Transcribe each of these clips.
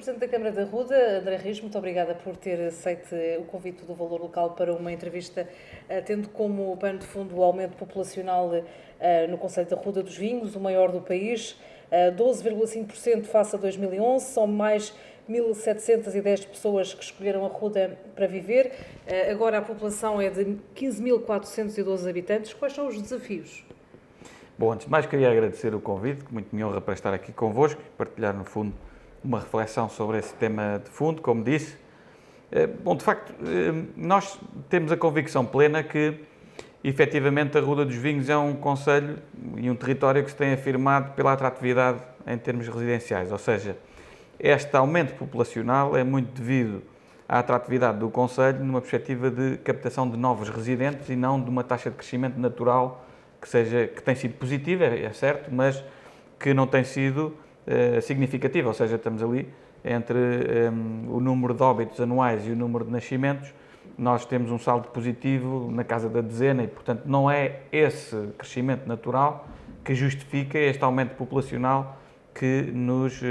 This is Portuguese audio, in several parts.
Presidente da Câmara da Ruda, André Rios, muito obrigada por ter aceito o convite do Valor Local para uma entrevista, tendo como pano de fundo o aumento populacional no concelho da Ruda dos Vinhos, o maior do país, 12,5% face a 2011, são mais 1.710 pessoas que escolheram a Ruda para viver. Agora a população é de 15.412 habitantes. Quais são os desafios? Bom, antes de mais queria agradecer o convite, que muito me honra para estar aqui convosco e partilhar, no fundo, uma reflexão sobre esse tema de fundo, como disse. Bom, de facto, nós temos a convicção plena que, efetivamente, a Ruda dos Vinhos é um concelho e um território que se tem afirmado pela atratividade em termos residenciais, ou seja, este aumento populacional é muito devido à atratividade do concelho numa perspectiva de captação de novos residentes e não de uma taxa de crescimento natural que tem sido positiva, é certo, mas que não tem sido significativa, ou seja, estamos ali entre o número de óbitos anuais e o número de nascimentos, nós temos um saldo positivo na casa da dezena e, portanto, não é esse crescimento natural que justifica este aumento populacional que nos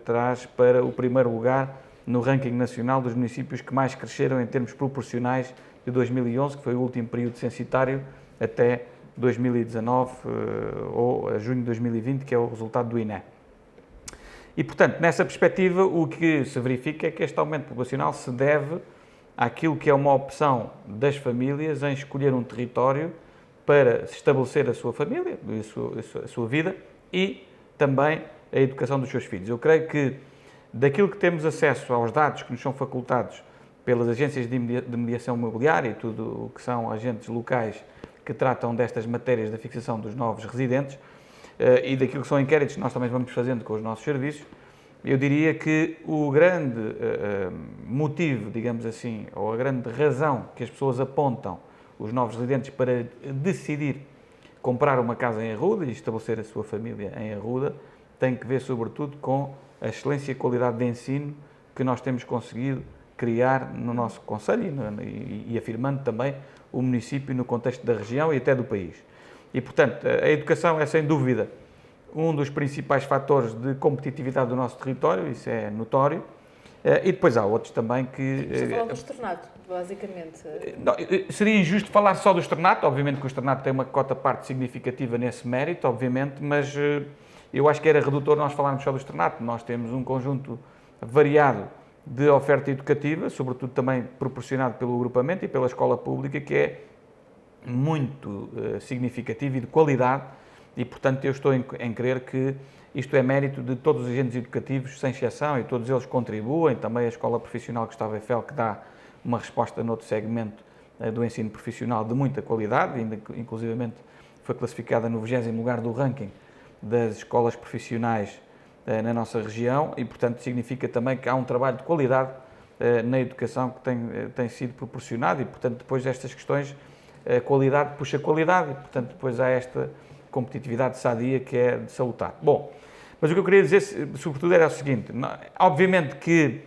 traz para o primeiro lugar no ranking nacional dos municípios que mais cresceram em termos proporcionais de 2011, que foi o último período censitário, até 2019 ou a junho de 2020, que é o resultado do INE. E, portanto, nessa perspectiva, o que se verifica é que este aumento populacional se deve àquilo que é uma opção das famílias em escolher um território para se estabelecer a sua família, a sua vida e também a educação dos seus filhos. Eu creio que, daquilo que temos acesso aos dados que nos são facultados pelas agências de mediação imobiliária e tudo o que são agentes locais que tratam destas matérias da fixação dos novos residentes e daquilo que são inquéritos que nós também vamos fazendo com os nossos serviços, eu diria que o grande motivo, digamos assim, ou a grande razão que as pessoas apontam, os novos residentes, para decidir comprar uma casa em Arruda e estabelecer a sua família em Arruda, tem que ver sobretudo com a excelência e qualidade de ensino que nós temos conseguido criar no nosso concelho e afirmando também o município no contexto da região e até do país. E, portanto, a educação é, sem dúvida, um dos principais fatores de competitividade do nosso território, isso é notório, e depois há outros também que... Estou a falar do externato, basicamente. Não, seria injusto falar só do externato, obviamente que o externato tem uma cota-parte significativa nesse mérito, obviamente, mas eu acho que era redutor nós falarmos só do externato. Nós temos um conjunto variado de oferta educativa, sobretudo também proporcionado pelo agrupamento e pela escola pública, que é muito significativo e de qualidade, e, portanto, eu estou em crer que isto é mérito de todos os agentes educativos, sem exceção, e todos eles contribuem, também a Escola Profissional Gustavo Eiffel, que dá uma resposta noutro segmento do ensino profissional de muita qualidade, inclusivamente foi classificada no 20º lugar do ranking das escolas profissionais na nossa região, e, portanto, significa também que há um trabalho de qualidade na educação que tem sido proporcionado, e, portanto, depois destas questões, a qualidade puxa qualidade, e, portanto, depois há esta competitividade sadia que é de salutar. Bom, mas o que eu queria dizer, sobretudo, era o seguinte: obviamente que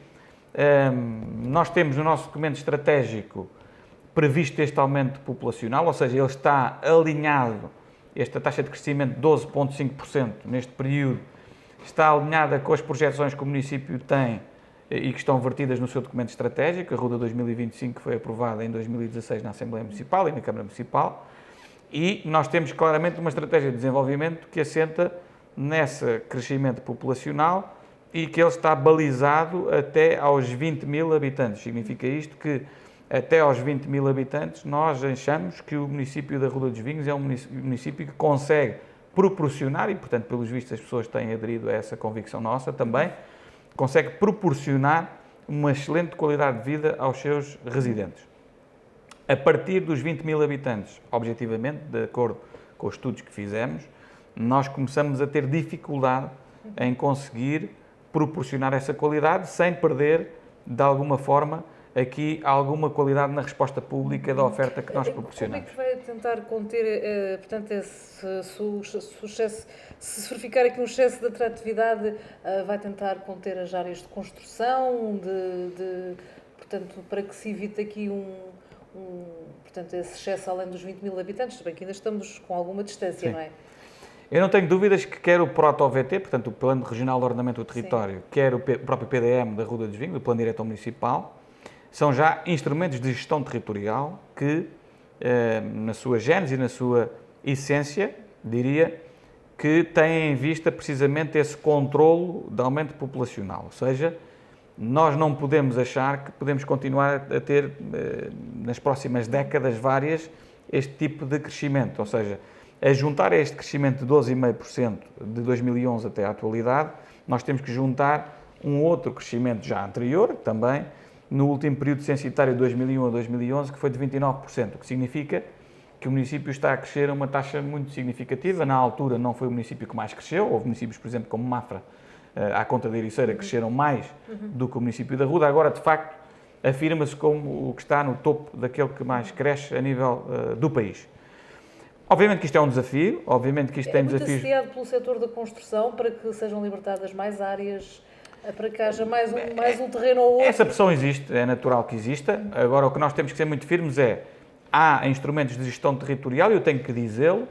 nós temos no nosso documento estratégico previsto este aumento populacional, ou seja, ele está alinhado, esta taxa de crescimento de 12,5% neste período, está alinhada com as projeções que o município tem e que estão vertidas no seu documento estratégico. A Ruda 2025 foi aprovada em 2016 na Assembleia Municipal e na Câmara Municipal, e nós temos claramente uma estratégia de desenvolvimento que assenta nesse crescimento populacional e que ele está balizado até aos 20 mil habitantes. Significa isto que até aos 20 mil habitantes nós achamos que o município da Ruda dos Vinhos é um município que consegue proporcionar, e, portanto, pelos vistos as pessoas têm aderido a essa convicção nossa também, consegue proporcionar uma excelente qualidade de vida aos seus residentes. A partir dos 20 mil habitantes, objetivamente, de acordo com os estudos que fizemos, nós começamos a ter dificuldade em conseguir proporcionar essa qualidade sem perder, de alguma forma, aqui alguma qualidade na resposta pública da oferta que nós proporcionamos. Como é que vai tentar conter, portanto, se verificar aqui um excesso de atratividade, vai tentar conter as áreas de construção, portanto, para que se evite aqui portanto, esse excesso além dos 20 mil habitantes, também que ainda estamos com alguma distância, Sim. Não é? Eu não tenho dúvidas que quer o PROT-OVT, portanto o Plano Regional de Ordenamento do Território, Sim. quer o próprio PDM da Ruda dos Vinhos, o Plano Diretor Municipal, são já instrumentos de gestão territorial que, na sua gênese e na sua essência, diria, que têm em vista precisamente esse controlo de aumento populacional. Ou seja, nós não podemos achar que podemos continuar a ter, nas próximas décadas várias, este tipo de crescimento. Ou seja, a juntar a este crescimento de 12,5% de 2011 até à atualidade, nós temos que juntar um outro crescimento já anterior, também, no último período censitário de 2001 a 2011, que foi de 29%, o que significa que o município está a crescer a uma taxa muito significativa. Na altura não foi o município que mais cresceu, houve municípios, por exemplo, como Mafra, à conta da Ericeira, que cresceram mais do que o município da Ruda. Agora, de facto, afirma-se como o que está no topo daquele que mais cresce a nível do país. Obviamente que isto é um desafio, obviamente que isto tem desafios... É muito assediado pelo setor da construção para que sejam libertadas mais áreas, para que haja mais um terreno ou outro. Essa pressão existe, é natural que exista. Agora, o que nós temos que ser muito firmes é, há instrumentos de gestão territorial, e eu tenho que dizê-lo,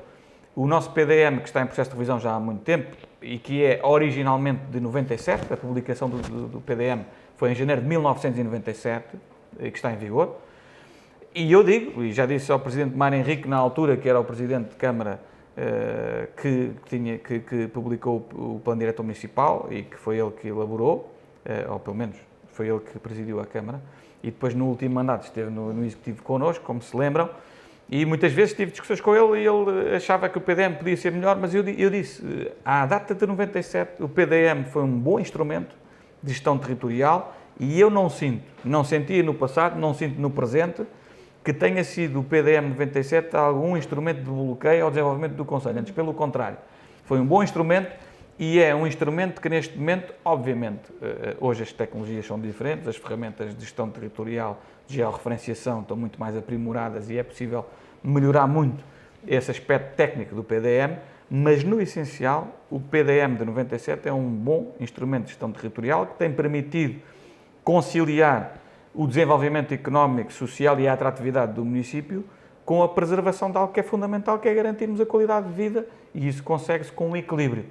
o nosso PDM, que está em processo de revisão já há muito tempo, e que é originalmente de 97, a publicação do PDM foi em janeiro de 1997, e que está em vigor. E eu digo, e já disse ao Presidente Mário Henrique, na altura, que era o Presidente de Câmara, que publicou o Plano Diretor Municipal e que foi ele que elaborou, ou pelo menos foi ele que presidiu a Câmara, e depois no último mandato esteve no Executivo connosco, como se lembram, e muitas vezes tive discussões com ele e ele achava que o PDM podia ser melhor, mas eu disse, à data de 97, o PDM foi um bom instrumento de gestão territorial e eu não sentia no passado, não sinto no presente, que tenha sido o PDM 97 algum instrumento de bloqueio ao desenvolvimento do Conselho. Antes, pelo contrário, foi um bom instrumento e é um instrumento que neste momento, obviamente, hoje as tecnologias são diferentes, as ferramentas de gestão territorial, de georreferenciação estão muito mais aprimoradas e é possível melhorar muito esse aspecto técnico do PDM, mas no essencial o PDM de 97 é um bom instrumento de gestão territorial que tem permitido conciliar o desenvolvimento económico, social e a atratividade do município com a preservação de algo que é fundamental, que é garantirmos a qualidade de vida, e isso consegue-se com um equilíbrio.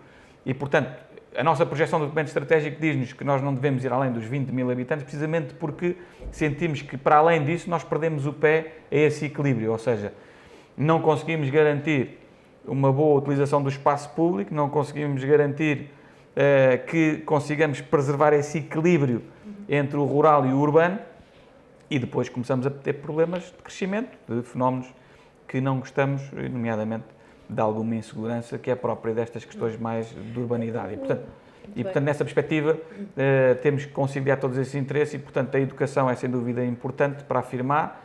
E, portanto, a nossa projeção do documento estratégico diz-nos que nós não devemos ir além dos 20 mil habitantes, precisamente porque sentimos que, para além disso, nós perdemos o pé a esse equilíbrio, ou seja, não conseguimos garantir uma boa utilização do espaço público, não conseguimos garantir que consigamos preservar esse equilíbrio entre o rural e o urbano, e depois começamos a ter problemas de crescimento, de fenómenos que não gostamos, nomeadamente de alguma insegurança que é própria destas questões mais de urbanidade. E, portanto nessa perspectiva, temos que conciliar todos esses interesses e, portanto, a educação é, sem dúvida, importante para afirmar.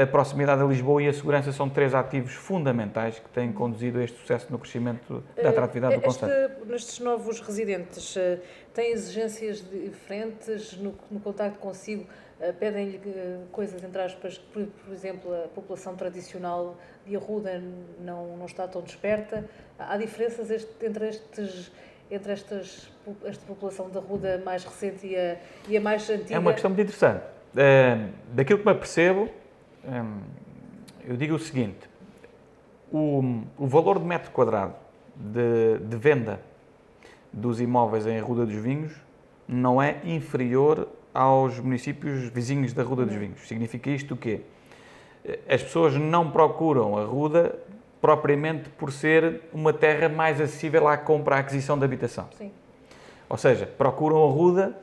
A proximidade a Lisboa e a segurança são três ativos fundamentais que têm conduzido a este sucesso no crescimento da atratividade do concelho. Nestes novos residentes, têm exigências diferentes no contacto consigo? Pedem-lhe coisas, entre aspas, por exemplo, a população tradicional de Arruda não está tão desperta. Há diferenças entre esta população de Arruda mais recente e a mais antiga? É uma questão muito interessante. Daquilo que me apercebo, eu digo o seguinte: o valor de metro quadrado de venda dos imóveis em Arruda dos Vinhos não é inferior aos municípios vizinhos da Arruda dos Vinhos. Significa isto o quê? As pessoas não procuram a Arruda propriamente por ser uma terra mais acessível à compra, à aquisição de habitação. Sim. Ou seja, procuram a Arruda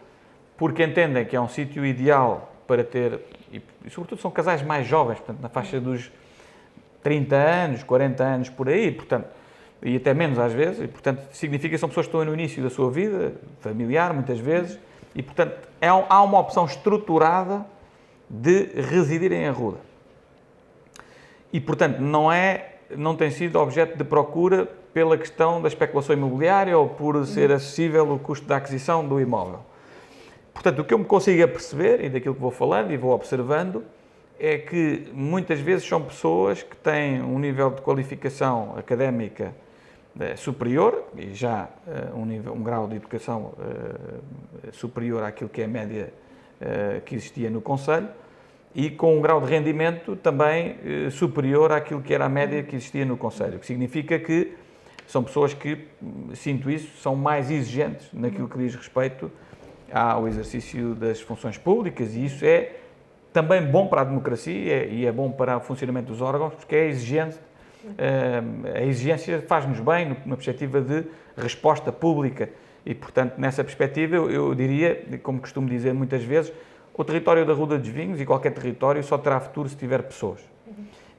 porque entendem que é um sítio ideal para ter, e sobretudo são casais mais jovens, portanto, na faixa dos 30 anos, 40 anos, por aí, portanto, e até menos às vezes, e portanto significa que são pessoas que estão no início da sua vida, familiar, muitas vezes, e portanto há uma opção estruturada de residir em Arruda. E portanto não tem sido objeto de procura pela questão da especulação imobiliária ou por ser acessível o custo da aquisição do imóvel. Portanto, o que eu me consigo aperceber, e daquilo que vou falando e vou observando, é que muitas vezes são pessoas que têm um nível de qualificação académica superior e já um grau de educação superior àquilo que é a média que existia no concelho e com um grau de rendimento também superior àquilo que era a média que existia no concelho, o que significa que são pessoas que, sinto isso, são mais exigentes naquilo que diz respeito ao exercício das funções públicas, e isso é também bom para a democracia e é bom para o funcionamento dos órgãos, porque é exigente. A exigência faz-nos bem na perspectiva de resposta pública e, portanto, nessa perspectiva, eu diria, como costumo dizer muitas vezes, o território da Ruda dos Vinhos e qualquer território só terá futuro se tiver pessoas.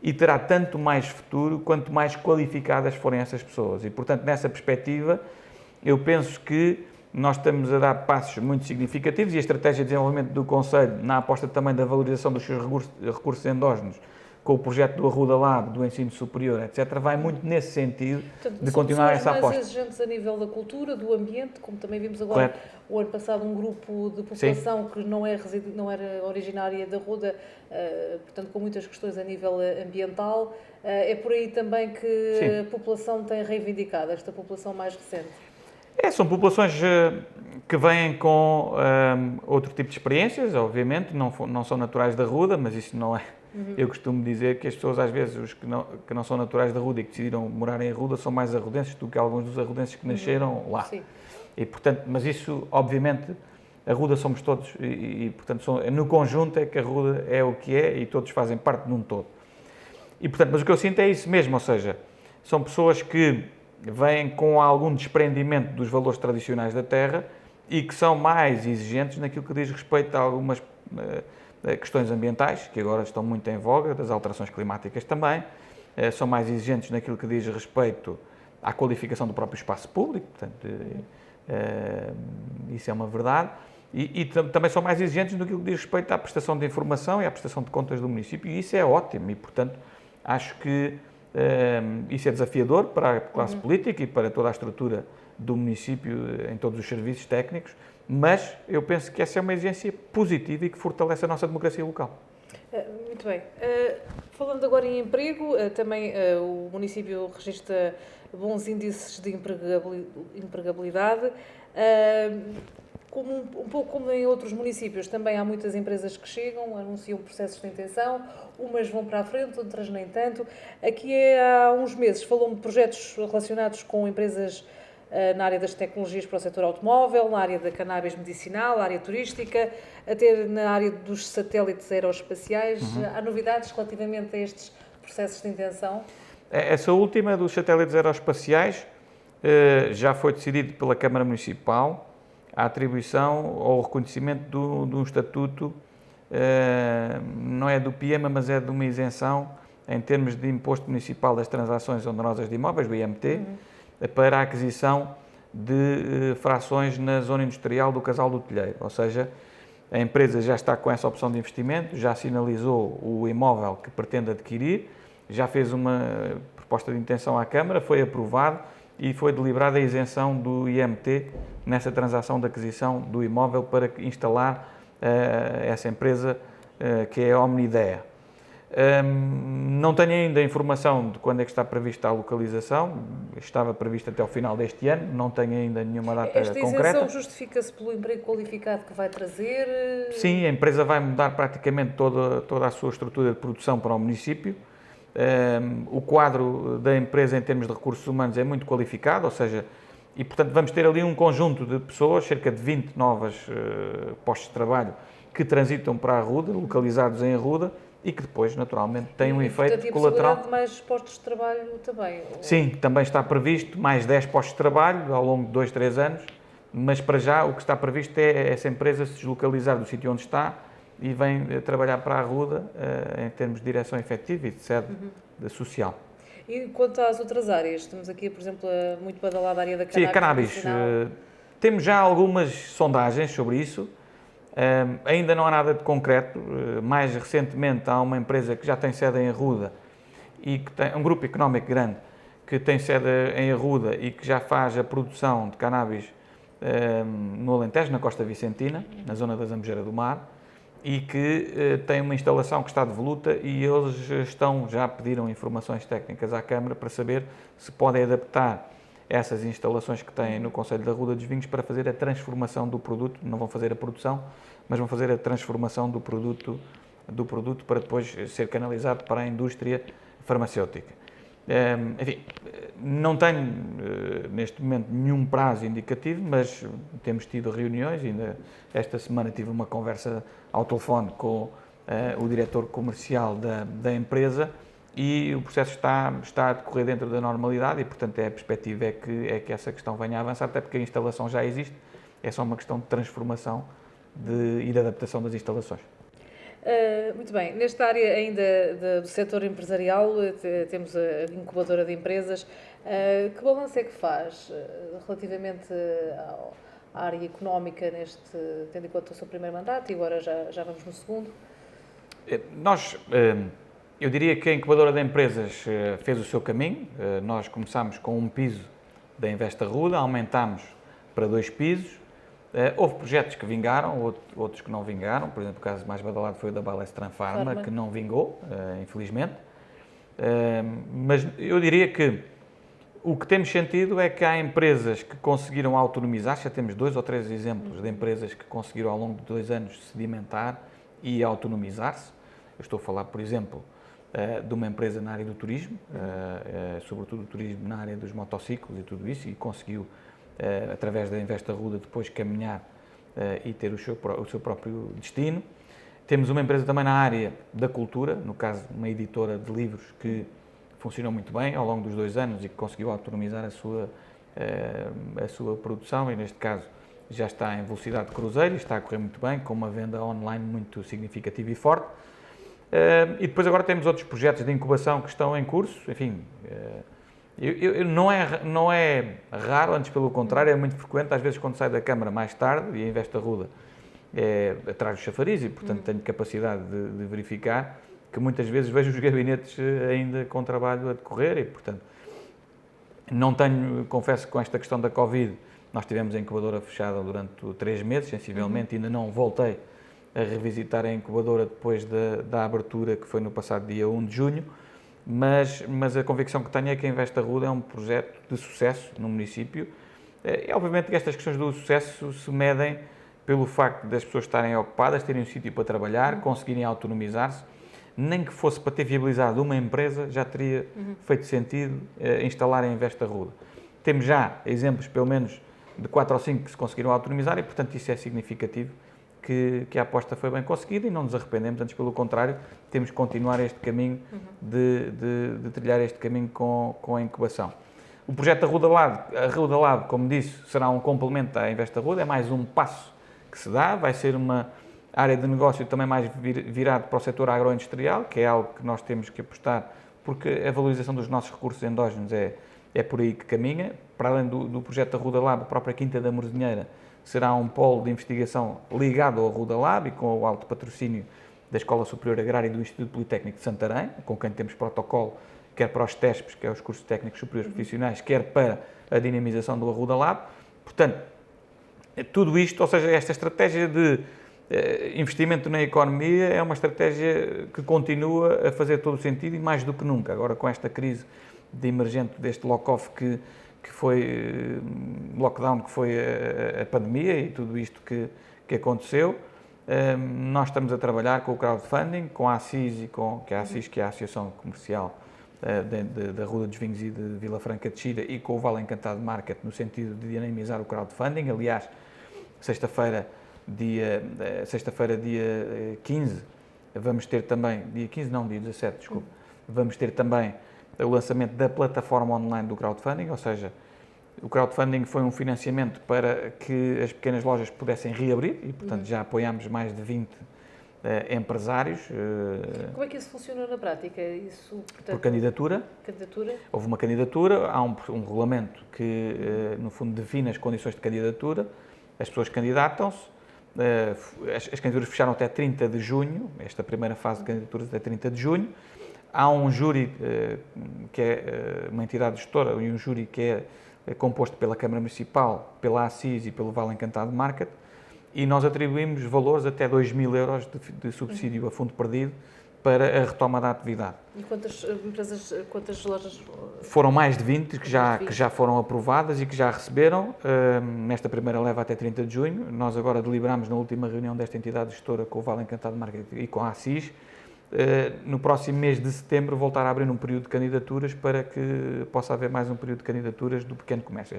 E terá tanto mais futuro quanto mais qualificadas forem essas pessoas. E, portanto, nessa perspectiva, eu penso que nós estamos a dar passos muito significativos e a estratégia de desenvolvimento do Conselho, na aposta também da valorização dos seus recursos endógenos, com o projeto do Arruda Lab, do ensino superior, etc., vai muito nesse sentido. Portanto, de continuar essa aposta. Mais exigentes a nível da cultura, do ambiente, como também vimos agora. Correto. O ano passado um grupo de população Sim. que não era originária da Ruda, portanto com muitas questões a nível ambiental. É por aí também que Sim. a população tem reivindicado, esta população mais recente. São populações que vêm com outro tipo de experiências, obviamente, não são naturais da Ruda, mas isso não é. Eu costumo dizer que as pessoas, às vezes, os que não são naturais da Ruda e que decidiram morar em Ruda, são mais arrudenses do que alguns dos arrudenses que nasceram lá. Sim. E, portanto, mas isso, obviamente, a Ruda somos todos e portanto, no conjunto é que a Ruda é o que é e todos fazem parte de um todo. E, portanto, mas o que eu sinto é isso mesmo, ou seja, são pessoas que vêm com algum desprendimento dos valores tradicionais da terra e que são mais exigentes naquilo que diz respeito a algumas questões ambientais, que agora estão muito em voga, das alterações climáticas também, são mais exigentes naquilo que diz respeito à qualificação do próprio espaço público, portanto, isso é uma verdade, e também são mais exigentes naquilo que diz respeito à prestação de informação e à prestação de contas do município, e isso é ótimo, e portanto, acho que isso é desafiador para a classe política e para toda a estrutura do município em todos os serviços técnicos, mas eu penso que essa é uma exigência positiva e que fortalece a nossa democracia local. Muito bem. Falando agora em emprego, também o município registra bons índices de empregabilidade. Um pouco como em outros municípios, também há muitas empresas que chegam, anunciam processos de intenção, umas vão para a frente, outras nem tanto. Aqui há uns meses falou-me de projetos relacionados com empresas na área das tecnologias para o setor automóvel, na área da cannabis medicinal, na área turística, até na área dos satélites aeroespaciais. Há novidades relativamente a estes processos de intenção? Essa última dos satélites aeroespaciais já foi decidido pela Câmara Municipal a atribuição ou o reconhecimento de um estatuto, não é do PIEMA, mas é de uma isenção em termos de imposto municipal das transações onerosas de imóveis, do IMT, para a aquisição de frações na zona industrial do Casal do Telheiro. Ou seja, a empresa já está com essa opção de investimento, já sinalizou o imóvel que pretende adquirir, já fez uma proposta de intenção à Câmara, foi aprovado e foi deliberada a isenção do IMT nessa transação de aquisição do imóvel para instalar essa empresa que é a Omnidea. Não tenho ainda informação de quando é que está prevista a localização, estava prevista até ao final deste ano, não tenho ainda nenhuma data concreta. Esta isenção justifica-se pelo emprego qualificado que vai trazer? Sim, a empresa vai mudar praticamente toda a sua estrutura de produção para o município. O quadro da empresa em termos de recursos humanos é muito qualificado, ou seja, e portanto vamos ter ali um conjunto de pessoas, cerca de 20 novas postos de trabalho que transitam para a Arruda, localizados em Arruda, e que depois, naturalmente, têm um efeito colateral. E de mais postos de trabalho também? Sim, também está previsto mais 10 postos de trabalho ao longo de 2, 3 anos, mas para já o que está previsto é essa empresa se deslocalizar do sítio onde está e vem trabalhar para a Arruda em termos de direção efetiva e de sede social. E quanto às outras áreas, estamos aqui, por exemplo, muito badalada a área da cannabis. Sim, a cannabis. Temos já algumas sondagens sobre isso. Ainda não há nada de concreto. Mais recentemente há uma empresa que já tem sede em Arruda e que tem um grupo económico grande que tem sede em Arruda e que já faz a produção de cannabis no Alentejo, na Costa Vicentina, na zona da Zambujeira do Mar, e que tem uma instalação que está devoluta e eles já pediram informações técnicas à Câmara para saber se podem adaptar essas instalações que têm no Concelho da Ruda dos Vinhos para fazer a transformação do produto. Não vão fazer a produção, mas vão fazer a transformação do produto para depois ser canalizado para a indústria farmacêutica. Enfim, não tenho neste momento nenhum prazo indicativo, mas temos tido reuniões, ainda esta semana tive uma conversa ao telefone com o diretor comercial da empresa e o processo está a decorrer dentro da normalidade e, portanto, a perspectiva é que essa questão venha a avançar, até porque a instalação já existe, é só uma questão de transformação e de adaptação das instalações. Muito bem, nesta área ainda do setor empresarial, temos a incubadora de empresas. Que balanço é que faz relativamente à área económica, tendo em conta o seu primeiro mandato e agora já vamos no segundo? Eu diria que a incubadora de empresas fez o seu caminho. Nós começámos com um piso da Invest Arruda, aumentámos para 2 pisos. Houve projetos que vingaram, outros que não vingaram. Por exemplo, o caso mais badalado foi o da Balestran Pharma, que não vingou, infelizmente. Mas eu diria que o que temos sentido é que há empresas que conseguiram autonomizar, já temos 2 ou 3 exemplos de empresas que conseguiram ao longo de 2 anos sedimentar e autonomizar-se. Eu estou a falar, por exemplo, de uma empresa na área do turismo, sobretudo o turismo na área dos motociclos e tudo isso, e conseguiu, através da Invest Arruda, depois caminhar e ter o seu próprio destino. Temos uma empresa também na área da cultura, no caso, uma editora de livros que funcionou muito bem ao longo dos 2 anos e que conseguiu autonomizar a sua produção e, neste caso, já está em velocidade de cruzeiro e está a correr muito bem, com uma venda online muito significativa e forte. E depois agora temos outros projetos de incubação que estão em curso, enfim, não é raro, antes pelo contrário, é muito frequente, às vezes quando saio da Câmara mais tarde, e a Invest Arruda é atrás do chafariz e, portanto, tenho capacidade de verificar que muitas vezes vejo os gabinetes ainda com trabalho a decorrer e, portanto, confesso que com esta questão da Covid, nós tivemos a incubadora fechada durante 3 meses, sensivelmente, ainda não voltei a revisitar a incubadora depois da abertura, que foi no passado dia 1 de junho, mas a convicção que tenho é que a Invest Arruda é um projeto de sucesso no município. E obviamente que estas questões do sucesso se medem pelo facto das pessoas estarem ocupadas, terem um sítio para trabalhar, conseguirem autonomizar-se. Nem que fosse para ter viabilizado uma empresa, já teria feito sentido instalar a Invest Arruda. Temos já exemplos, pelo menos, de 4 ou 5 que se conseguiram autonomizar e, portanto, isso é significativo que a aposta foi bem conseguida e não nos arrependemos, antes pelo contrário, temos que continuar este caminho de trilhar este caminho com a incubação. O projeto Arruda Lab, como disse, será um complemento à Invest Arruda, é mais um passo que se dá, vai ser uma área de negócio também mais virado para o setor agroindustrial, que é algo que nós temos que apostar, porque a valorização dos nossos recursos endógenos é por aí que caminha. Para além do projeto Arruda Lab, a própria Quinta da Morzinheira será um polo de investigação ligado ao Arruda Lab e com o alto patrocínio da Escola Superior Agrária e do Instituto Politécnico de Santarém, com quem temos protocolo, quer para os TESPs, que é os cursos técnicos superiores profissionais, quer para a dinamização do Arruda Lab. Portanto, tudo isto, ou seja, esta estratégia de investimento na economia é uma estratégia que continua a fazer todo o sentido e mais do que nunca. Agora, com esta crise de emergente deste lock-off que foi lockdown, que foi a pandemia e tudo isto que aconteceu, nós estamos a trabalhar com o crowdfunding, com a ACIS, que é a Associação Comercial da Ruda dos Vinhos e de Vila Franca de Xira, e com o Vale Encantado Market, no sentido de dinamizar o crowdfunding. Aliás, sexta-feira, dia 15, vamos ter também, dia 17, desculpe, vamos ter também o lançamento da plataforma online do crowdfunding, ou seja, o crowdfunding foi um financiamento para que as pequenas lojas pudessem reabrir e, portanto, já apoiámos mais de 20 empresários. Como é que isso funcionou na prática? Portanto, por candidatura. Houve uma candidatura, há um regulamento que, no fundo, define as condições de candidatura, as pessoas candidatam-se, as candidaturas fecharam até 30 de junho, esta primeira fase de candidaturas até 30 de junho. Há um júri, que é uma entidade gestora, e um júri que é composto pela Câmara Municipal, pela ACIS e pelo Vale Encantado Market, e nós atribuímos valores até 2.000 euros de subsídio a fundo perdido para a retoma da atividade. E quantas lojas? Foram mais de 20 que já foram aprovadas e que já receberam, nesta primeira leva até 30 de junho. Nós agora deliberamos na última reunião desta entidade gestora com o Vale Encantado Market e com a ACIS, no próximo mês de setembro, voltar a abrir um período de candidaturas para que possa haver mais um período de candidaturas do pequeno comércio.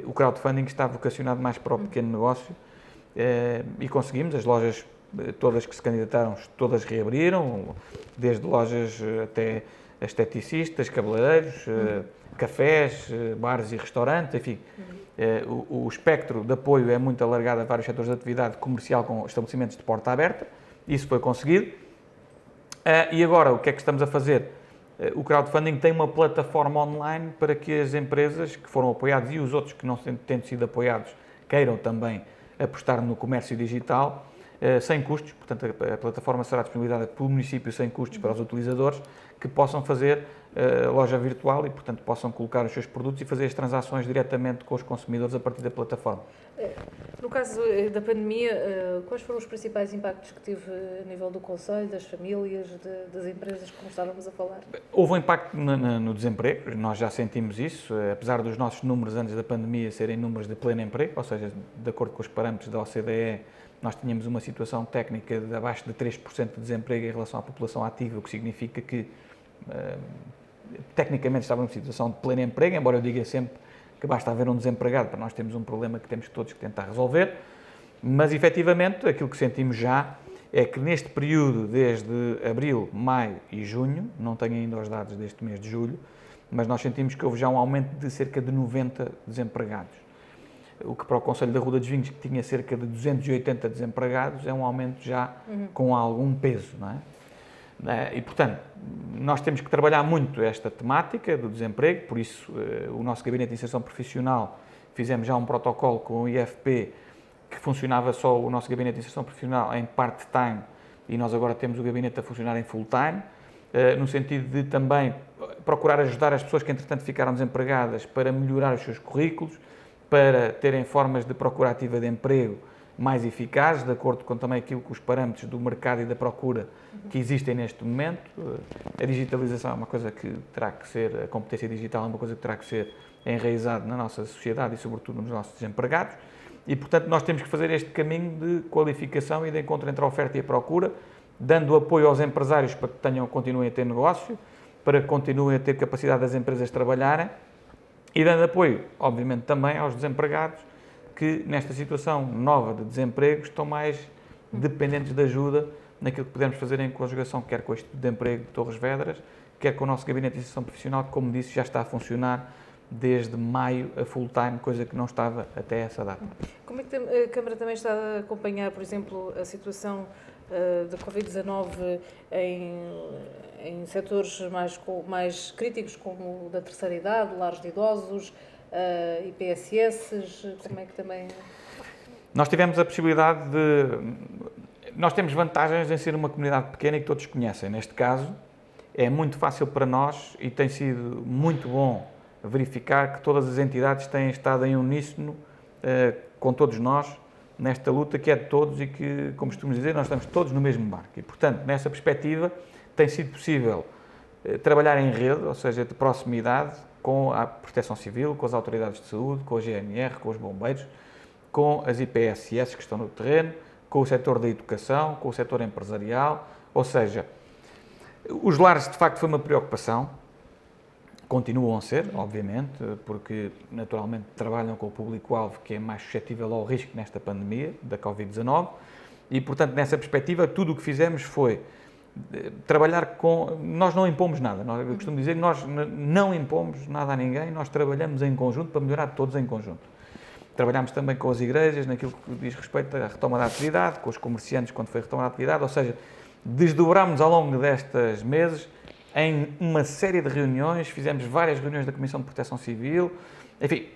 O crowdfunding está vocacionado mais para o pequeno negócio e conseguimos, as lojas todas que se candidataram, todas reabriram, desde lojas até esteticistas, cabeleireiros, cafés, bares e restaurantes, enfim. O espectro de apoio é muito alargado a vários setores de atividade comercial com estabelecimentos de porta aberta, isso foi conseguido. E agora, o que é que estamos a fazer? O crowdfunding tem uma plataforma online para que as empresas que foram apoiadas e os outros que não tendo sido apoiados queiram também apostar no comércio digital sem custos. Portanto, a plataforma será disponibilizada pelo município sem custos para os utilizadores que possam fazer loja virtual e, portanto, possam colocar os seus produtos e fazer as transações diretamente com os consumidores a partir da plataforma. No caso da pandemia, quais foram os principais impactos que teve a nível do Conselho, das famílias, das empresas, como estávamos a falar? Houve um impacto no desemprego, nós já sentimos isso, apesar dos nossos números antes da pandemia serem números de pleno emprego, ou seja, de acordo com os parâmetros da OCDE, nós tínhamos uma situação técnica de abaixo de 3% de desemprego em relação à população ativa, o que significa que, tecnicamente, estávamos em situação de pleno emprego, embora eu diga sempre que basta haver um desempregado para nós termos um problema que temos todos que tentar resolver, mas, efetivamente, aquilo que sentimos já é que neste período, desde abril, maio e junho, não tenho ainda os dados deste mês de julho, mas nós sentimos que houve já um aumento de cerca de 90 desempregados. O que para o Conselho da Ruda dos Vinhos, que tinha cerca de 280 desempregados, é um aumento já com algum peso, não é? E, portanto, nós temos que trabalhar muito esta temática do desemprego, por isso o nosso Gabinete de Inserção Profissional, fizemos já um protocolo com o IFP, que funcionava só o nosso Gabinete de Inserção Profissional em part-time, e nós agora temos o Gabinete a funcionar em full-time, no sentido de também procurar ajudar as pessoas que, entretanto, ficaram desempregadas para melhorar os seus currículos, para terem formas de procura ativa de emprego mais eficazes, de acordo com também aquilo que os parâmetros do mercado e da procura que existem neste momento. A digitalização é uma coisa que terá que ser, a competência digital é uma coisa que terá que ser enraizada na nossa sociedade e, sobretudo, nos nossos desempregados. E, portanto, nós temos que fazer este caminho de qualificação e de encontro entre a oferta e a procura, dando apoio aos empresários para que continuem a ter negócio, para que continuem a ter capacidade das empresas de trabalharem, e dando apoio, obviamente, também aos desempregados que, nesta situação nova de desemprego, estão mais dependentes de ajuda naquilo que podemos fazer em conjugação, quer com o Instituto de Emprego de Torres Vedras, quer com o nosso Gabinete de Inserção Profissional, que, como disse, já está a funcionar desde maio a full-time, coisa que não estava até essa data. Como é que a Câmara também está a acompanhar, por exemplo, a situação da Covid-19 em setores mais críticos, como o da terceira idade, lares de idosos, IPSS? Como é que também... Nós tivemos a possibilidade de... Nós temos vantagens em ser uma comunidade pequena e que todos conhecem. Neste caso, é muito fácil para nós e tem sido muito bom verificar que todas as entidades têm estado em uníssono com todos nós nesta luta que é de todos e que, como costumamos dizer, nós estamos todos no mesmo barco. E, portanto, nessa perspectiva, tem sido possível trabalhar em rede, ou seja, de proximidade, com a Proteção Civil, com as autoridades de saúde, com a GNR, com os bombeiros, com as IPSS que estão no terreno, com o setor da educação, com o setor empresarial, ou seja, os lares de facto foi uma preocupação, continuam a ser, obviamente, porque naturalmente trabalham com o público-alvo que é mais suscetível ao risco nesta pandemia da Covid-19 e, portanto, nessa perspectiva, tudo o que fizemos foi trabalhar com... Nós não impomos nada, eu costumo dizer que nós não impomos nada a ninguém, nós trabalhamos em conjunto para melhorar todos em conjunto. Trabalhamos também com as igrejas, naquilo que diz respeito à retoma da atividade, com os comerciantes quando foi retomada a atividade, ou seja, desdobrámos ao longo destes meses em uma série de reuniões, fizemos várias reuniões da Comissão de Proteção Civil, enfim,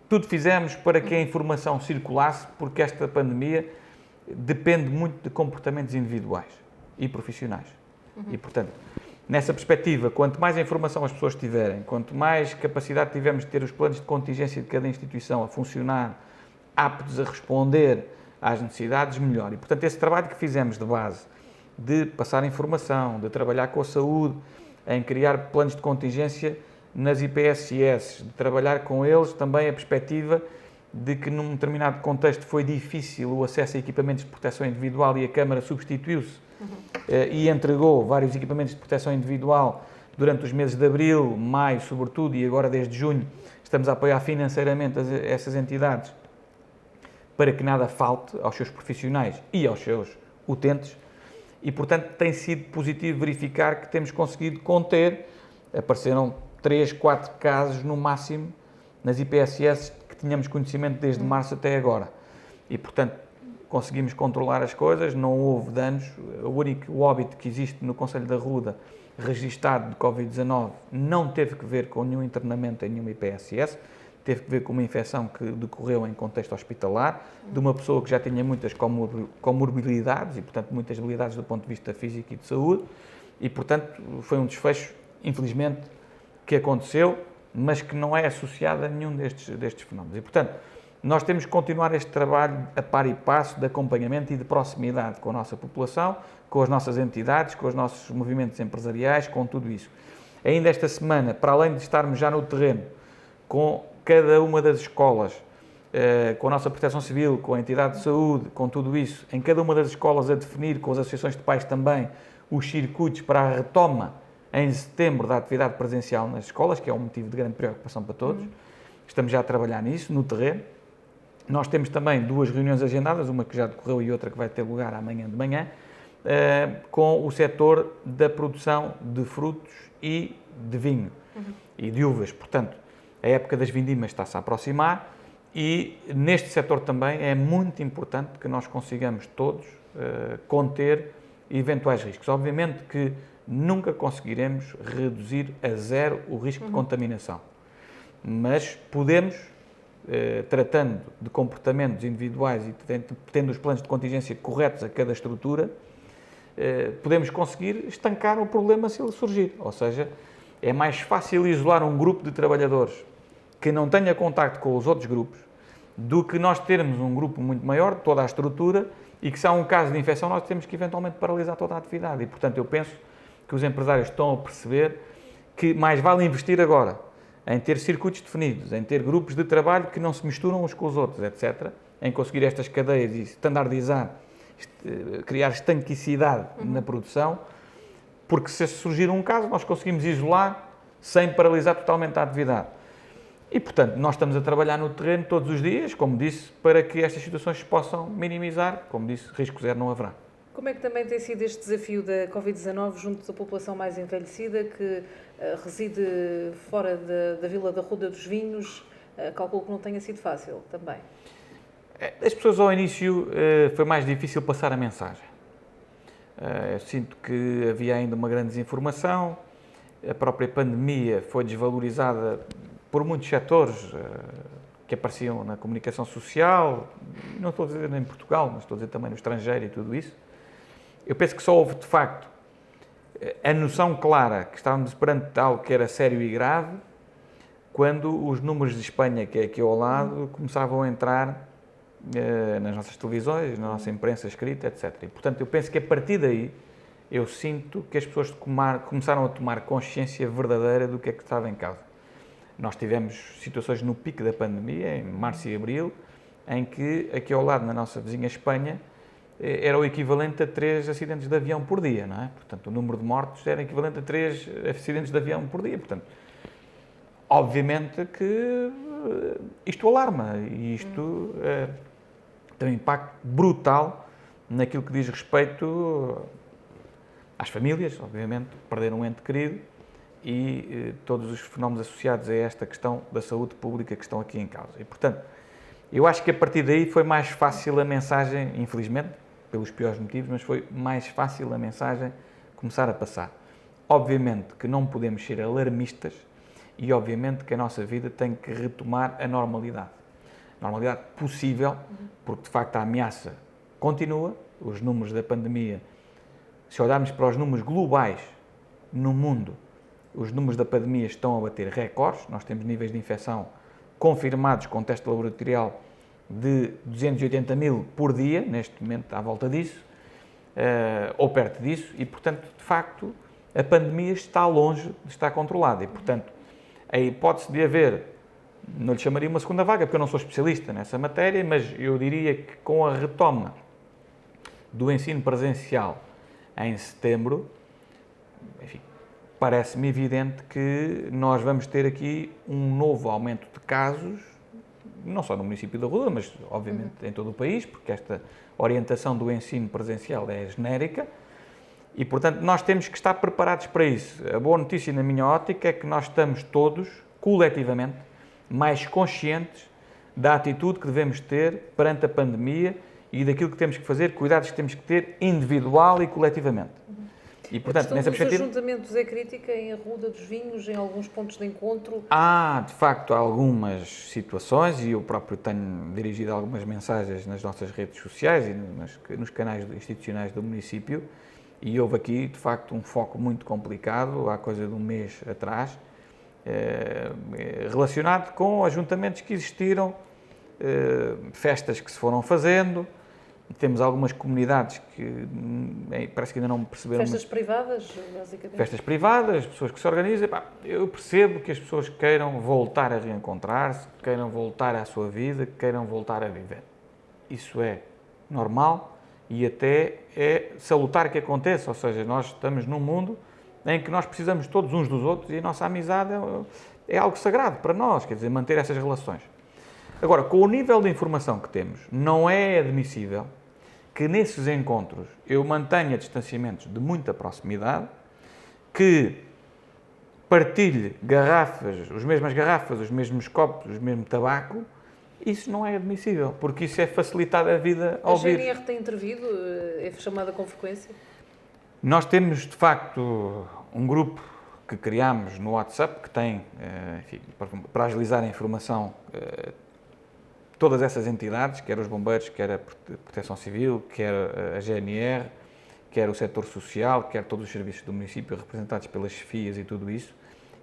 tudo fizemos para que a informação circulasse, porque esta pandemia depende muito de comportamentos individuais e profissionais. E, portanto, nessa perspectiva, quanto mais informação as pessoas tiverem, quanto mais capacidade tivermos de ter os planos de contingência de cada instituição a funcionar, aptos a responder às necessidades, melhor. E, portanto, esse trabalho que fizemos de base, de passar informação, de trabalhar com a saúde, em criar planos de contingência nas IPSS, de trabalhar com eles também a perspectiva de que num determinado contexto foi difícil o acesso a equipamentos de proteção individual e a Câmara substituiu-se e entregou vários equipamentos de proteção individual durante os meses de abril, maio, sobretudo, e agora desde junho, estamos a apoiar financeiramente essas entidades para que nada falte aos seus profissionais e aos seus utentes. E, portanto, tem sido positivo verificar que temos conseguido conter, apareceram 3, 4 casos no máximo nas IPSS que tínhamos conhecimento desde março até agora. E, portanto, conseguimos controlar as coisas, não houve danos. O único óbito que existe no Concelho da Ruda, registado de Covid-19, não teve que ver com nenhum internamento em nenhuma IPSS, teve que ver com uma infecção que decorreu em contexto hospitalar, de uma pessoa que já tinha muitas comorbilidades e, portanto, muitas habilidades do ponto de vista físico e de saúde, e, portanto, foi um desfecho, infelizmente, que aconteceu, mas que não é associado a nenhum destes fenómenos. E, portanto, nós temos que continuar este trabalho a par e passo de acompanhamento e de proximidade com a nossa população, com as nossas entidades, com os nossos movimentos empresariais, com tudo isso. Ainda esta semana, para além de estarmos já no terreno, com cada uma das escolas, com a nossa Proteção Civil, com a entidade de saúde, com tudo isso, em cada uma das escolas a definir, com as associações de pais também, os circuitos para a retoma em setembro da atividade presencial nas escolas, que é um motivo de grande preocupação para todos. Estamos já a trabalhar nisso, no terreno. Nós temos também 2 reuniões agendadas, uma que já decorreu e outra que vai ter lugar amanhã de manhã, com o setor da produção de frutos e de vinho e de uvas. Portanto, a época das vindimas está-se a aproximar e neste setor também é muito importante que nós consigamos todos conter eventuais riscos. Obviamente que nunca conseguiremos reduzir a zero o risco de contaminação, mas podemos, tratando de comportamentos individuais e tendo os planos de contingência corretos a cada estrutura, podemos conseguir estancar o problema se ele surgir. Ou seja, é mais fácil isolar um grupo de trabalhadores que não tenha contacto com os outros grupos do que nós termos um grupo muito maior, toda a estrutura, e que se há um caso de infecção nós temos que eventualmente paralisar toda a atividade. E, portanto, eu penso que os empresários estão a perceber que mais vale investir agora em ter circuitos definidos, em ter grupos de trabalho que não se misturam uns com os outros, etc., em conseguir estas cadeias e standardizar, criar estanquicidade na produção, porque se surgir um caso, nós conseguimos isolar sem paralisar totalmente a atividade. E, portanto, nós estamos a trabalhar no terreno todos os dias, como disse, para que estas situações se possam minimizar. Como disse, risco zero não haverá. Como é que também tem sido este desafio da Covid-19 junto da população mais envelhecida que reside fora da Vila da Ruda dos Vinhos? Calculo que não tenha sido fácil também. As pessoas ao início foi mais difícil passar a mensagem. Eu sinto que havia ainda uma grande desinformação, a própria pandemia foi desvalorizada por muitos setores que apareciam na comunicação social, não estou a dizer em Portugal, mas estou a dizer também no estrangeiro e tudo isso. Eu penso que só houve, de facto, a noção clara que estávamos perante algo que era sério e grave, quando os números de Espanha, que é aqui ao lado, começavam a entrar nas nossas televisões, na nossa imprensa escrita, etc. E, portanto, eu penso que a partir daí, eu sinto que as pessoas começaram a tomar consciência verdadeira do que é que estava em causa. Nós tivemos situações no pico da pandemia, em março e abril, em que, aqui ao lado, na nossa vizinha Espanha, era o equivalente a 3 acidentes de avião por dia, não é? Portanto, o número de mortos era equivalente a 3 acidentes de avião por dia. Portanto, obviamente que isto alarma e isto tem um impacto brutal naquilo que diz respeito às famílias, obviamente, perder um ente querido e todos os fenómenos associados a esta questão da saúde pública que estão aqui em causa. E, portanto, eu acho que a partir daí foi mais fácil a mensagem, infelizmente, pelos piores motivos, mas foi mais fácil a mensagem começar a passar. Obviamente que não podemos ser alarmistas e, obviamente, que a nossa vida tem que retomar a normalidade. Normalidade possível, porque, de facto, a ameaça continua, os números da pandemia, se olharmos para os números globais no mundo, os números da pandemia estão a bater recordes, nós temos níveis de infecção confirmados com teste laboratorial de 280 mil por dia, neste momento à volta disso, ou perto disso, e, portanto, de facto, a pandemia está longe de estar controlada e, portanto, a hipótese de haver não lhe chamaria uma segunda vaga, porque eu não sou especialista nessa matéria, mas eu diria que com a retoma do ensino presencial em setembro, enfim, parece-me evidente que nós vamos ter aqui um novo aumento de casos, não só no município da Ruda, mas obviamente em todo o país, porque esta orientação do ensino presencial é genérica e, portanto, nós temos que estar preparados para isso. A boa notícia, na minha ótica, é que nós estamos todos, coletivamente, mais conscientes da atitude que devemos ter perante a pandemia e daquilo que temos que fazer, cuidados que temos que ter individual e coletivamente. E, portanto, nessa perspectiva, os ajuntamentos é crítica em Arruda dos Vinhos, em alguns pontos de encontro? há, de facto, algumas situações, e eu próprio tenho dirigido algumas mensagens nas nossas redes sociais e nos canais institucionais do município, e houve aqui, de facto, um foco muito complicado, há coisa de um mês atrás, relacionado com ajuntamentos que existiram, festas que se foram fazendo. Temos algumas comunidades que parece que ainda não perceberam. Festas privadas, basicamente? Festas privadas, pessoas que se organizam. Eu percebo que as pessoas queiram voltar a reencontrar-se, queiram voltar à sua vida, queiram voltar a viver. Isso é normal e até é salutar que aconteça. Ou seja, nós estamos num mundo em que nós precisamos todos uns dos outros e a nossa amizade é algo sagrado para nós, quer dizer, manter essas relações. Agora, com o nível de informação que temos, não é admissível que nesses encontros eu mantenha distanciamentos de muita proximidade, que partilhe garrafas, as mesmos copos, o mesmo tabaco. Isso não é admissível, porque isso é facilitar a vida ao vírus. A GNR tem intervido? É chamada com frequência? Nós temos, de facto, um grupo que criámos no WhatsApp, que tem, enfim, para agilizar a informação, todas essas entidades, quer os bombeiros, quer a Proteção Civil, quer a GNR, quer o setor social, quer todos os serviços do município representados pelas chefias e tudo isso,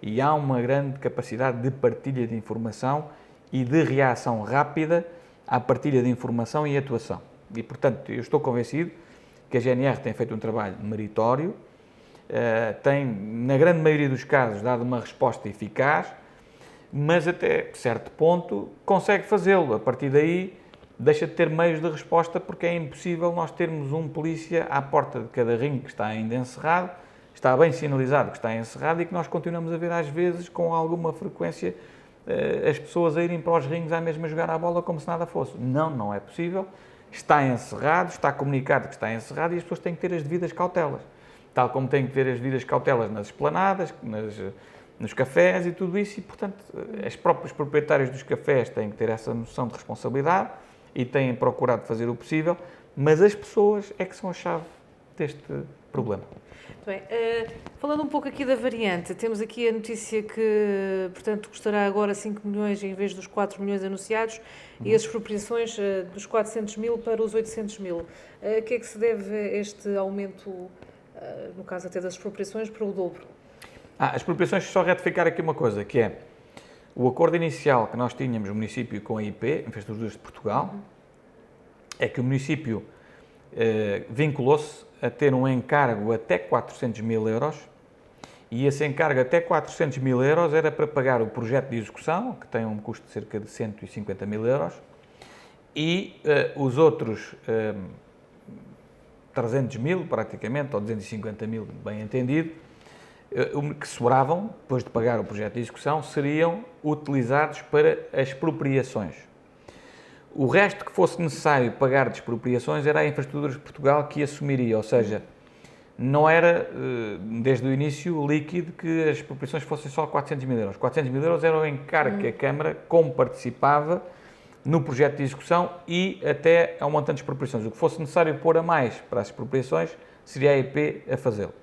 e há uma grande capacidade de partilha de informação e de reação rápida à partilha de informação e atuação. E, portanto, eu estou convencido que a GNR tem feito um trabalho meritório, tem, na grande maioria dos casos, dado uma resposta eficaz, mas até certo ponto consegue fazê-lo. A partir daí deixa de ter meios de resposta, porque é impossível nós termos um polícia à porta de cada ringue que está ainda encerrado, está bem sinalizado que está encerrado e que nós continuamos a ver às vezes com alguma frequência as pessoas a irem para os ringues à mesma jogar a bola como se nada fosse. Não é possível. Está encerrado, está comunicado que está encerrado e as pessoas têm que ter as devidas cautelas. Tal como têm que ter as devidas cautelas nas esplanadas, nos cafés e tudo isso, e, portanto, os próprios proprietários dos cafés têm que ter essa noção de responsabilidade e têm procurado fazer o possível, mas as pessoas é que são a chave deste problema. Muito bem. Falando um pouco aqui da variante, temos aqui a notícia que, portanto, custará agora 5 milhões em vez dos 4 milhões anunciados e as expropriações dos 400 mil para os 800 mil. A que é que se deve este aumento, no caso até das expropriações, para o dobro? As expropriações, só retificar aqui uma coisa, que é o acordo inicial que nós tínhamos no município com a IP, Infraestruturas de Portugal, é que o município vinculou-se a ter um encargo até 400 mil euros e esse encargo até 400 mil euros era para pagar o projeto de execução, que tem um custo de cerca de 150 mil euros, e os outros 300 mil, praticamente, ou 250 mil, bem entendido, que sobravam, depois de pagar o projeto de execução, seriam utilizados para as expropriações. O resto que fosse necessário pagar de expropriações era a Infraestruturas de Portugal que assumiria, ou seja, não era, desde o início, líquido que as expropriações fossem só 400 mil euros. 400 mil euros era o encargo que a Câmara, como participava no projeto de execução e até ao montante de expropriações. O que fosse necessário pôr a mais para as expropriações seria a IP a fazê-lo.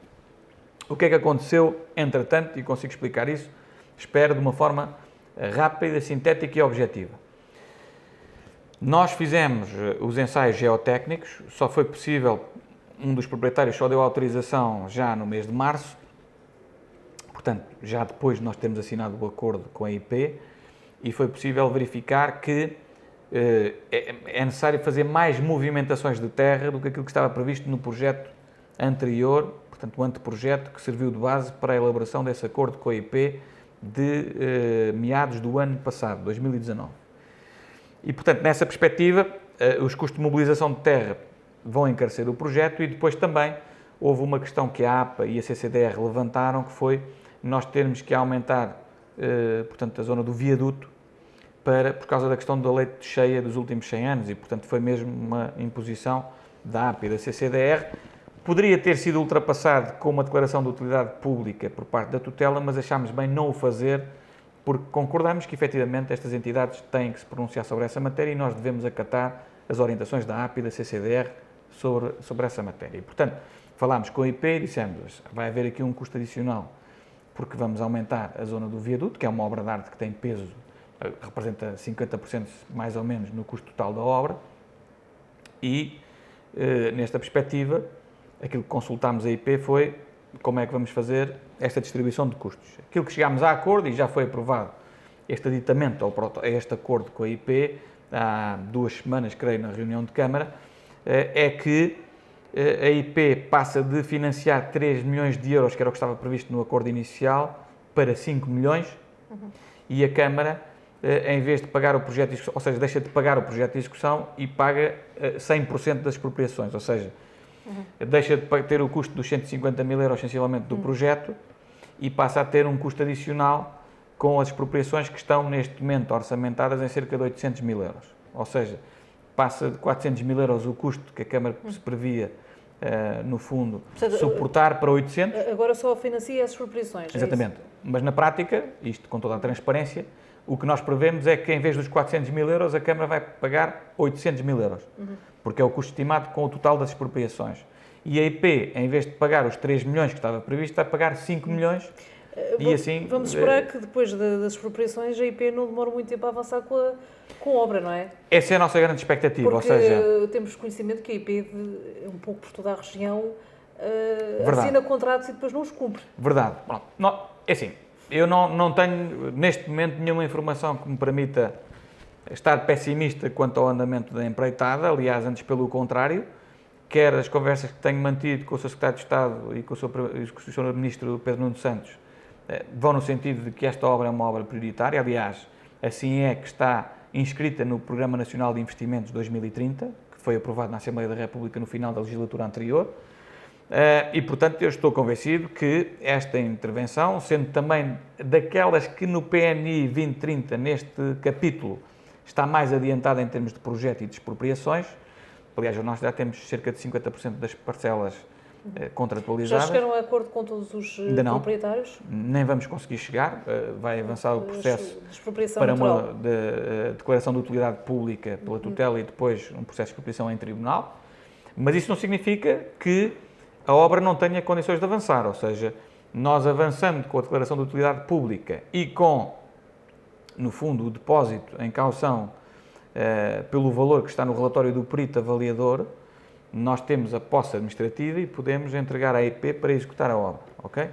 O que é que aconteceu, entretanto, e consigo explicar isso, espero, de uma forma rápida, sintética e objetiva. Nós fizemos os ensaios geotécnicos, só foi possível, um dos proprietários só deu autorização já no mês de março, portanto, já depois de nós termos assinado o acordo com a IP, e foi possível verificar que é necessário fazer mais movimentações de terra do que aquilo que estava previsto no projeto anterior, portanto, o anteprojeto que serviu de base para a elaboração desse acordo com a IP de meados do ano passado, 2019. E, portanto, nessa perspectiva, os custos de mobilização de terra vão encarecer o projeto e depois também houve uma questão que a APA e a CCDR levantaram, que foi nós termos que aumentar, portanto, a zona do viaduto por causa da questão da lei de cheia dos últimos 100 anos e, portanto, foi mesmo uma imposição da APA e da CCDR. Poderia ter sido ultrapassado com uma declaração de utilidade pública por parte da tutela, mas achámos bem não o fazer porque concordamos que, efetivamente, estas entidades têm que se pronunciar sobre essa matéria e nós devemos acatar as orientações da APA e da CCDR sobre essa matéria. E, portanto, falámos com a IP e dissemos vai haver aqui um custo adicional porque vamos aumentar a zona do viaduto, que é uma obra de arte que tem peso, representa 50% mais ou menos no custo total da obra e, nesta perspectiva, aquilo que consultámos a IP foi como é que vamos fazer esta distribuição de custos. Aquilo que chegámos a acordo, e já foi aprovado este aditamento a este acordo com a IP, há 2 semanas, creio, na reunião de Câmara, é que a IP passa de financiar 3 milhões de euros, que era o que estava previsto no acordo inicial, para 5 milhões, e a Câmara, em vez de pagar o projeto de execução, ou seja, deixa de pagar o projeto de execução e paga 100% das expropriações, ou seja, deixa de ter o custo dos 150 mil euros, sensivelmente, do projeto e passa a ter um custo adicional com as expropriações que estão, neste momento, orçamentadas em cerca de 800 mil euros. Ou seja, passa de 400 mil euros o custo que a Câmara se previa, no fundo, suportar para 800. Agora só financia as expropriações. Exatamente. Mas, na prática, isto com toda a transparência, o que nós prevemos é que, em vez dos 400 mil euros, a Câmara vai pagar 800 mil euros. Porque é o custo estimado com o total das expropriações. E a IP, em vez de pagar os 3 milhões que estava previsto, vai pagar 5 milhões e assim... Vamos esperar que depois das expropriações a IP não demore muito tempo a avançar com a obra, não é? Essa é a nossa grande expectativa, porque ou seja... temos conhecimento que a IP, um pouco por toda a região, assina contratos e depois não os cumpre. Verdade. Bom, é assim, eu não tenho, neste momento, nenhuma informação que me permita estar pessimista quanto ao andamento da empreitada, aliás, antes pelo contrário, quer as conversas que tenho mantido com o Sr. Secretário de Estado e com o Sr. Ministro Pedro Nuno Santos vão no sentido de que esta obra é uma obra prioritária, aliás, assim é que está inscrita no Programa Nacional de Investimentos 2030, que foi aprovado na Assembleia da República no final da legislatura anterior, e, portanto, eu estou convencido que esta intervenção, sendo também daquelas que no PNI 2030, neste capítulo, está mais adiantada em termos de projeto e de expropriações. Aliás, nós já temos cerca de 50% das parcelas contratualizadas. Já chegaram a acordo com todos os proprietários? Nem vamos conseguir chegar. Vai avançar o processo de para uma declaração de utilidade pública pela tutela e depois um processo de expropriação em tribunal. Mas isso não significa que a obra não tenha condições de avançar. Ou seja, nós avançando com a declaração de utilidade pública e com, no fundo, o depósito em caução pelo valor que está no relatório do perito avaliador, nós temos a posse administrativa e podemos entregar à IP para executar a obra, ok?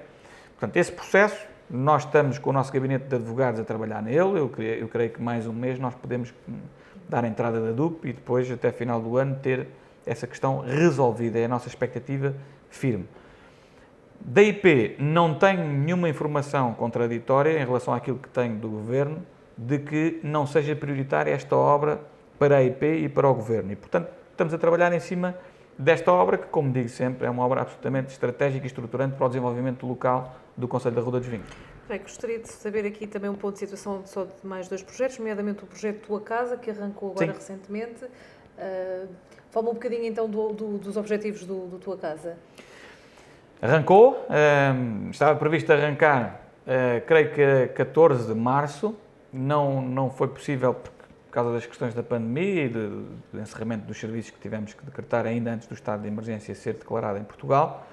Portanto, esse processo, nós estamos com o nosso gabinete de advogados a trabalhar nele, eu creio que mais um mês nós podemos dar a entrada da DUP e depois, até final do ano, ter essa questão resolvida, é a nossa expectativa firme. Da IP não tenho nenhuma informação contraditória em relação àquilo que tenho do Governo, de que não seja prioritária esta obra para a IP e para o Governo. E, portanto, estamos a trabalhar em cima desta obra, que, como digo sempre, é uma obra absolutamente estratégica e estruturante para o desenvolvimento local do Concelho da Ruda dos Vinhos. Bem, gostaria de saber aqui também um ponto de situação só de mais 2 projetos, nomeadamente o projeto Tua Casa, que arrancou agora recentemente. Fala um bocadinho então dos objetivos do Tua Casa. Arrancou, estava previsto arrancar, creio que a 14 de março, não foi possível por causa das questões da pandemia e do encerramento dos serviços que tivemos que decretar ainda antes do estado de emergência ser declarado em Portugal,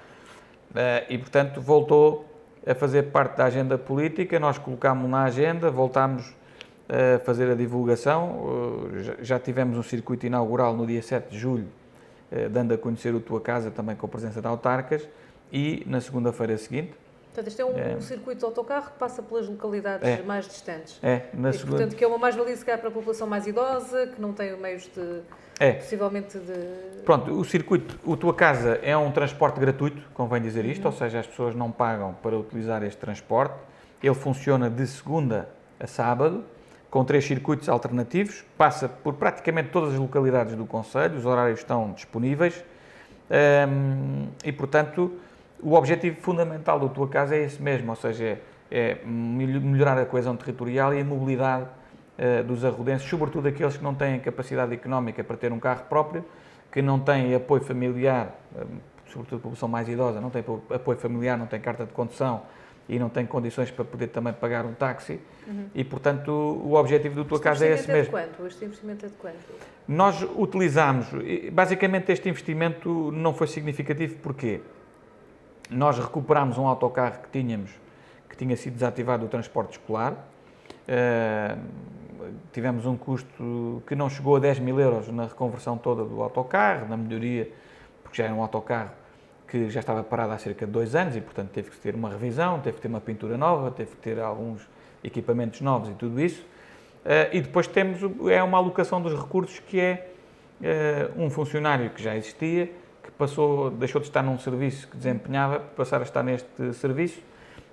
e portanto voltou a fazer parte da agenda política, nós colocámos na agenda, voltámos a fazer a divulgação, já tivemos um circuito inaugural no dia 7 de julho, dando a conhecer o Tua Casa também com a presença de autarcas, e na segunda-feira seguinte. Portanto, este é um circuito de autocarro que passa pelas localidades mais distantes. Portanto, que é uma mais-valia se calhar para a população mais idosa, que não tem meios de, possivelmente de... Pronto, o circuito, o Tua Casa é um transporte gratuito, convém dizer isto, ou seja, as pessoas não pagam para utilizar este transporte, Ele funciona de segunda a sábado, com 3 circuitos alternativos, passa por praticamente todas as localidades do concelho, os horários estão disponíveis e, portanto, o objetivo fundamental da Tua Casa é esse mesmo, ou seja, é melhorar a coesão territorial e a mobilidade dos arrodenses, sobretudo aqueles que não têm capacidade económica para ter um carro próprio, que não têm apoio familiar, sobretudo a população mais idosa, não tem apoio familiar, não tem carta de condução e não tem condições para poder também pagar um táxi. E, portanto, o objetivo do Tua Casa é esse mesmo. Este investimento é de quanto? Nós utilizamos, basicamente este investimento não foi significativo, porquê? Nós recuperámos um autocarro que tínhamos, que tinha sido desativado do transporte escolar, tivemos um custo que não chegou a 10.000 euros na reconversão toda do autocarro, na melhoria, porque já era um autocarro que já estava parado há cerca de 2 anos e, portanto, teve que ter uma revisão, teve que ter uma pintura nova, teve que ter alguns equipamentos novos e tudo isso. E depois temos uma alocação dos recursos que é um funcionário que já existia, que deixou de estar num serviço que desempenhava, para passar a estar neste serviço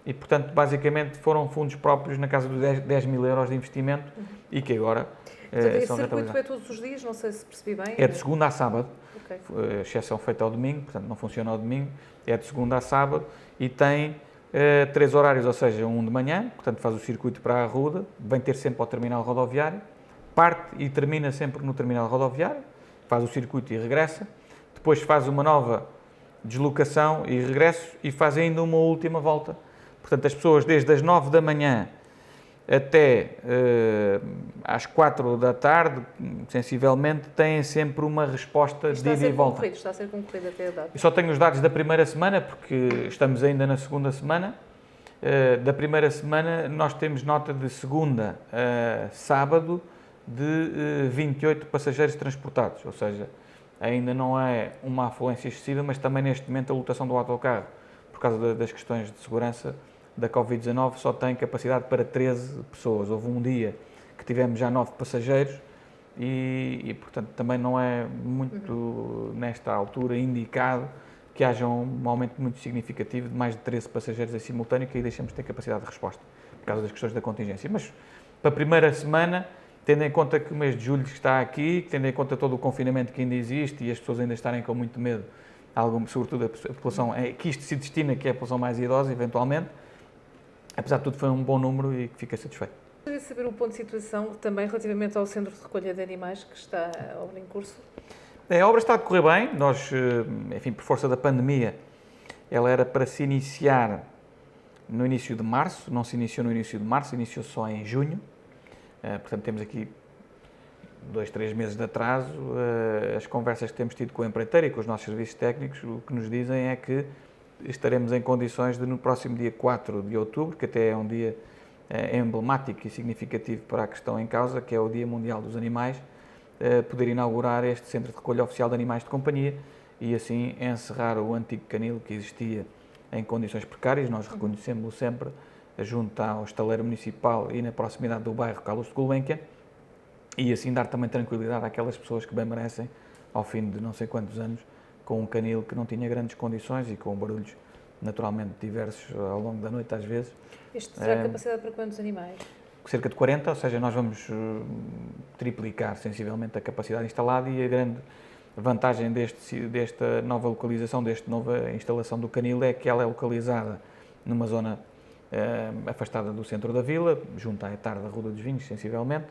e, portanto, basicamente foram fundos próprios na casa dos 10.000 euros de investimento e que agora esse são circuito rentabilizados. é todos os dias, não sei se percebi bem. É de segunda a sábado, Okay. exceção feita ao domingo, portanto não funciona ao domingo, é de segunda a sábado e tem 3 horários, ou seja, um de manhã, portanto faz o circuito para a Arruda, vem ter sempre ao terminal rodoviário, parte e termina sempre no terminal rodoviário, faz o circuito e regressa, depois faz uma nova deslocação e regresso e faz ainda uma última volta. Portanto, as pessoas desde as 9 da manhã até às 4 da tarde, sensivelmente, têm sempre uma resposta de ida e volta. Está a ser concorrido até a data. Eu só tenho os dados da primeira semana, porque estamos ainda na segunda semana. Da primeira semana, nós temos nota de segunda a sábado de 28 passageiros transportados, ou seja, ainda não é uma afluência excessiva, mas também neste momento a lotação do autocarro, por causa das questões de segurança da Covid-19, só tem capacidade para 13 pessoas. Houve um dia que tivemos já 9 passageiros e portanto, também não é muito, nesta altura, indicado que haja um aumento muito significativo de mais de 13 passageiros em simultâneo, que aí deixamos de ter capacidade de resposta, por causa das questões da contingência. Mas, para a primeira semana, tendo em conta que o mês de julho está aqui, tendo em conta todo o confinamento que ainda existe e as pessoas ainda estarem com muito medo, sobretudo a população que isto se destina, que é a população mais idosa, eventualmente, apesar de tudo, foi um bom número e fiquei satisfeito. Gostaria de saber o ponto de situação também relativamente ao centro de recolha de animais que está a obra em curso. A obra está a decorrer bem. Nós, enfim, por força da pandemia, ela era para se iniciar no início de março, não se iniciou no início de março, iniciou só em junho. Portanto, temos aqui 2, 3 meses de atraso. As conversas que temos tido com a empreiteira e com os nossos serviços técnicos, o que nos dizem é que estaremos em condições de, no próximo dia 4 de outubro, que até é um dia emblemático e significativo para a questão em causa, que é o Dia Mundial dos Animais, poder inaugurar este centro de recolha oficial de animais de companhia e assim encerrar o antigo canil que existia em condições precárias. Nós reconhecemos-lo sempre junto ao estaleiro municipal e na proximidade do bairro Carlos de Gulbenkian e assim dar também tranquilidade àquelas pessoas que bem merecem, ao fim de não sei quantos anos, com um canil que não tinha grandes condições e com barulhos naturalmente diversos ao longo da noite às vezes. Este terá capacidade para quantos animais? Cerca de 40, ou seja, nós vamos triplicar sensivelmente a capacidade instalada e a grande vantagem desta nova localização, desta nova instalação do canil é que ela é localizada numa zona afastada do centro da vila, junto à etar da Ruda dos Vinhos, sensivelmente,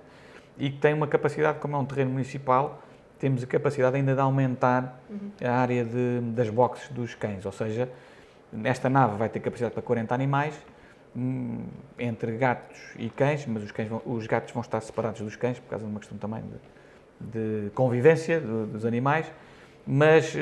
e que tem uma capacidade, como é um terreno municipal, temos a capacidade ainda de aumentar a área das boxes dos cães, ou seja, esta nave vai ter capacidade para 40 animais, entre gatos e cães, mas os gatos vão estar separados dos cães, por causa de uma questão também de convivência dos animais, mas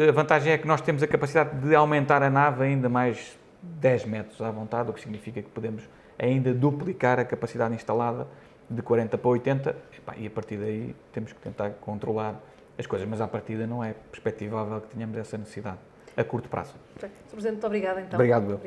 a vantagem é que nós temos a capacidade de aumentar a nave ainda mais 10 metros à vontade, o que significa que podemos ainda duplicar a capacidade instalada de 40 para 80, e a partir daí temos que tentar controlar as coisas, mas à partida não é perspectivável que tenhamos essa necessidade a curto prazo. Sr. Presidente, muito obrigada então. Obrigado, eu.